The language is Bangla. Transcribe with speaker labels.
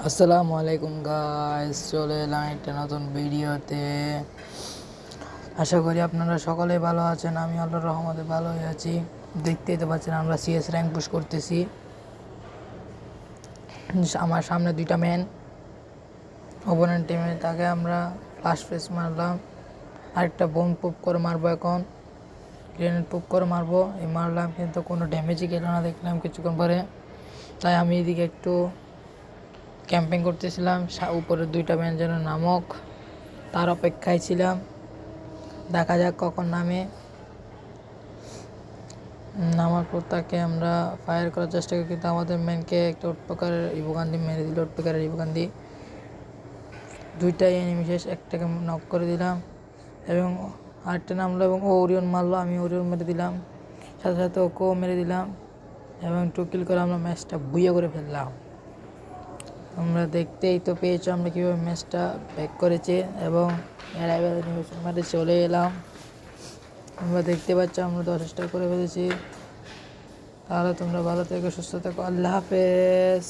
Speaker 1: আসসালামু আলাইকুম গাইস, চলে এলাম একটা নতুন ভিডিওতে। আশা করি আপনারা সকলেই ভালো আছেন। আমি আল্লাহর রহমতে ভালোই আছি। দেখতেই তো পাচ্ছেন আমরা সিএস র্যাঙ্ক পুশ করতেছি। আমার সামনে দুইটা ম্যান অপোনেন্ট টিমে, তাকে আমরা ফ্লাশ ফেস মারলাম। আরেকটা বোম পুপ করে মারবো, এখন গ্রেনেড পুপ করে মারবো। এই মারলাম কিন্তু কোনো ড্যামেজই গেল না, দেখলাম কিছুক্ষণ পরে। তাই আমি এদিকে একটু ক্যাম্পিং করতেছিলাম, উপরে দুইটা ম্যান যেন নামক, তার অপেক্ষায় ছিলাম। দেখা যাক কখন নামে। নামার পর তাকে আমরা ফায়ার করার চেষ্টা করি, কিন্তু আমাদের ম্যানকে একটা উটপকারের ইবোগান্দি মেরে দিল। উটপকারের ইবোগান্দি দুইটাই এনিমি শেষ, একটাকে নক করে দিলাম এবং আরেকটা নামলো এবং ও ওরিয়ন মারলো। আমি ওরিয়ন মেরে দিলাম, সাথে সাথে ওকেও মেরে দিলাম এবং 2 কিল করে আমরা ম্যাচটা বুইয়া করে ফেললাম। আমরা দেখতেই তো পেয়েছো আমরা কীভাবে ম্যাচটা ব্যাক করেছি এবং অ্যারাইভাল অ্যানিমেশন মাঠে চলে এলাম। আমরা দেখতে পাচ্ছ আমরা 10 স্টার করে ফেলেছি। তাহলে তোমরা ভালো থেকো, সুস্থ থেকো, আল্লাহ হাফেজ।